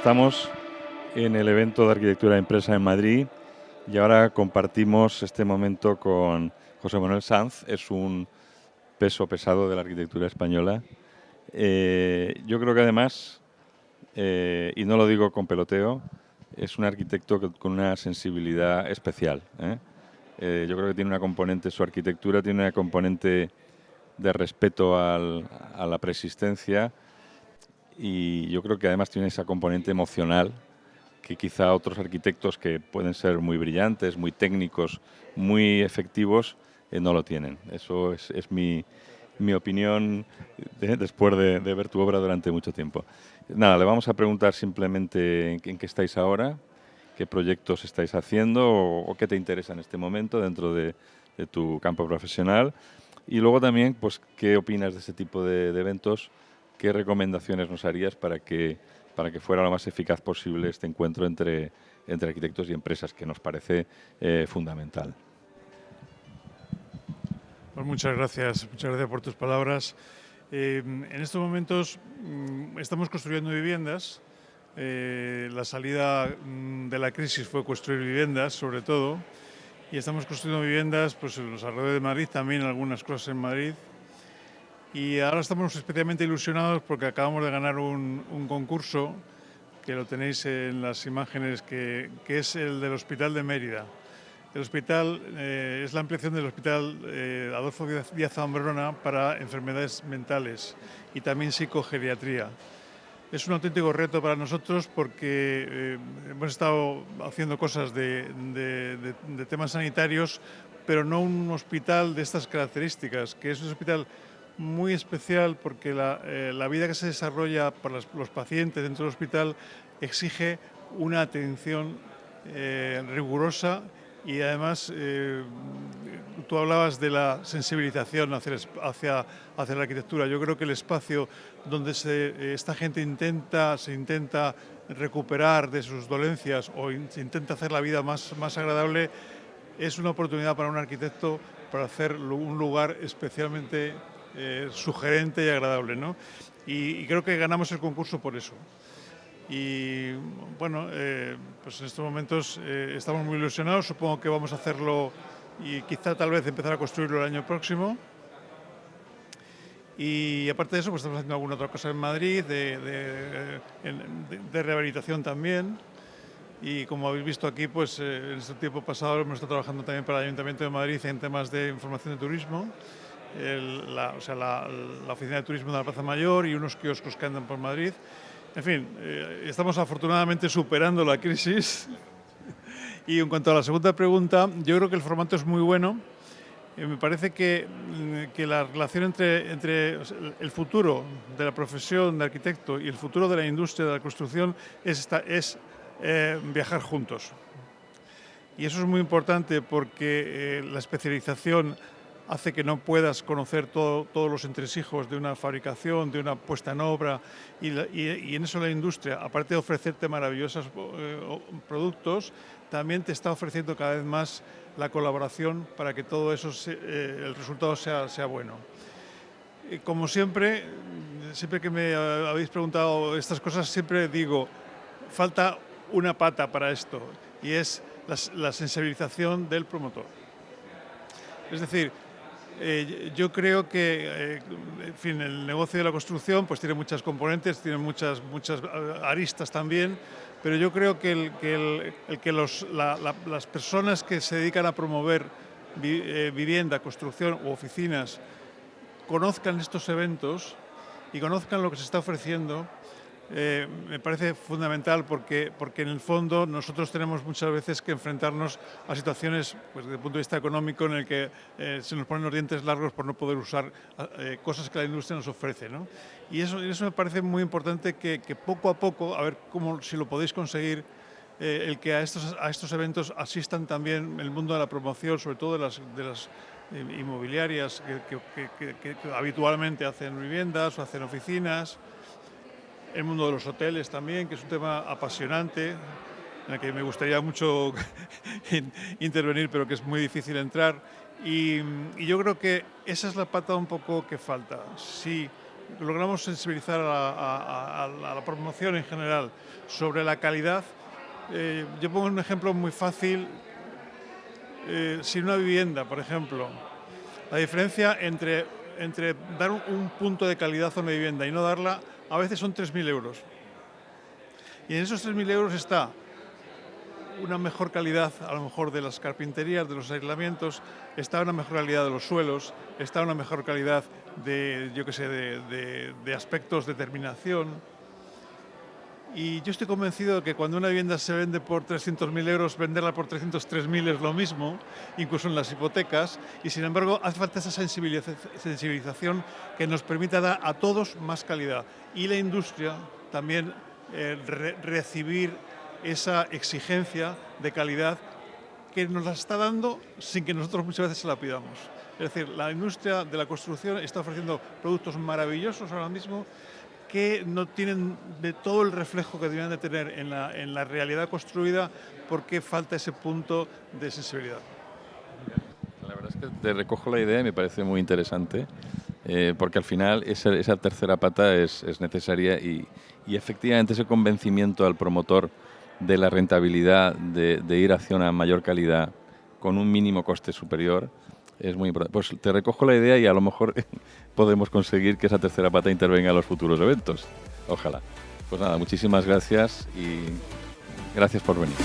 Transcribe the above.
Estamos en el evento de arquitectura de empresa en Madrid y ahora compartimos este momento con José Manuel Sanz. Es un peso pesado de la arquitectura española. Yo creo que además, y no lo digo con peloteo, es un arquitecto con una sensibilidad especial. Yo creo que tiene una componente, su arquitectura tiene una componente de respeto a la preexistencia, y yo creo que además tiene esa componente emocional que quizá otros arquitectos que pueden ser muy brillantes, muy técnicos, muy efectivos, no lo tienen. Eso es mi opinión después de ver tu obra durante mucho tiempo. Nada, le vamos a preguntar simplemente en qué estáis ahora, qué proyectos estáis haciendo o qué te interesa en este momento dentro de tu campo profesional. Y luego también, pues, ¿qué opinas de ese tipo de eventos? ¿Qué recomendaciones nos harías para que fuera lo más eficaz posible este encuentro entre arquitectos y empresas, que nos parece fundamental? Pues muchas gracias por tus palabras. En estos momentos estamos construyendo viviendas. La salida de la crisis fue construir viviendas, sobre todo, y estamos construyendo viviendas pues, en los alrededores de Madrid, también algunas cosas en Madrid. Y ahora estamos especialmente ilusionados porque acabamos de ganar un concurso, que lo tenéis en las imágenes, que es el del Hospital de Mérida. El hospital es la ampliación del Hospital Adolfo Díaz Zambrona para enfermedades mentales y también psicogeriatría. Es un auténtico reto para nosotros porque hemos estado haciendo cosas de temas sanitarios, pero no un hospital de estas características, que es un hospital muy especial porque la vida que se desarrolla para los pacientes dentro del hospital exige una atención rigurosa. Y además, tú hablabas de la sensibilización hacia la arquitectura. Yo creo que el espacio donde esta gente se intenta recuperar de sus dolencias o se intenta hacer la vida más agradable, es una oportunidad para un arquitecto para hacer un lugar especialmente sugerente y agradable, ¿no? Y creo que ganamos el concurso por eso. Y bueno, pues en estos momentos estamos muy ilusionados. Supongo que vamos a hacerlo y quizá tal vez empezar a construirlo el año próximo. Y aparte de eso, pues estamos haciendo alguna otra cosa en Madrid, de rehabilitación también. Y como habéis visto aquí, pues en este tiempo pasado hemos estado trabajando también para el Ayuntamiento de Madrid en temas de información de turismo. La oficina de turismo de la Plaza Mayor y unos kioscos que andan por Madrid. En fin, estamos afortunadamente superando la crisis. Y en cuanto a la segunda pregunta, yo creo que el formato es muy bueno. Me parece que la relación entre el futuro de la profesión de arquitecto y el futuro de la industria de la construcción es viajar juntos. Y eso es muy importante porque la especialización hace que no puedas conocer todos los entresijos de una fabricación, de una puesta en obra, y en eso la industria, aparte de ofrecerte maravillosos productos, también te está ofreciendo cada vez más la colaboración para que todo eso, el resultado sea bueno. Como siempre que me habéis preguntado estas cosas, siempre digo, falta una pata para esto, y es la sensibilización del promotor. Es decir, yo creo que en fin, el negocio de la construcción pues tiene muchas componentes, tiene muchas aristas también, pero yo creo que las personas que se dedican a promover vivienda, construcción u oficinas conozcan estos eventos y conozcan lo que se está ofreciendo. Me parece fundamental porque en el fondo nosotros tenemos muchas veces que enfrentarnos a situaciones pues, desde el punto de vista económico en el que se nos ponen los dientes largos por no poder usar cosas que la industria nos ofrece, ¿no? Y eso me parece muy importante que poco a poco, a ver si lo podéis conseguir, el que a estos eventos asistan también el mundo de la promoción, sobre todo de las inmobiliarias que habitualmente hacen viviendas o hacen oficinas. El mundo de los hoteles también, que es un tema apasionante, en el que me gustaría mucho intervenir, pero que es muy difícil entrar. Y yo creo que esa es la pata un poco que falta. Si logramos sensibilizar a la promoción en general sobre la calidad. Yo pongo un ejemplo muy fácil. Si una vivienda, por ejemplo, la diferencia entre dar un punto de calidad a una vivienda y no darla, a veces son 3.000 euros. Y en esos 3.000 euros está una mejor calidad, a lo mejor, de las carpinterías, de los aislamientos, está una mejor calidad de los suelos, está una mejor calidad de, yo qué sé, de aspectos de terminación. Y yo estoy convencido de que cuando una vivienda se vende por 300.000 euros, venderla por 303.000 es lo mismo, incluso en las hipotecas, y sin embargo hace falta esa sensibilización que nos permita dar a todos más calidad. Y la industria también recibir esa exigencia de calidad que nos la está dando sin que nosotros muchas veces se la pidamos. Es decir, la industria de la construcción está ofreciendo productos maravillosos ahora mismo que no tienen de todo el reflejo que deberían de tener en la realidad construida porque falta ese punto de sensibilidad. La verdad es que te recojo la idea y me parece muy interesante, porque al final esa tercera pata es necesaria y efectivamente ese convencimiento al promotor de la rentabilidad de ir hacia una mayor calidad con un mínimo coste superior es muy importante. Pues te recojo la idea y a lo mejor podemos conseguir que esa tercera pata intervenga en los futuros eventos. Ojalá. Pues nada, muchísimas gracias y gracias por venir.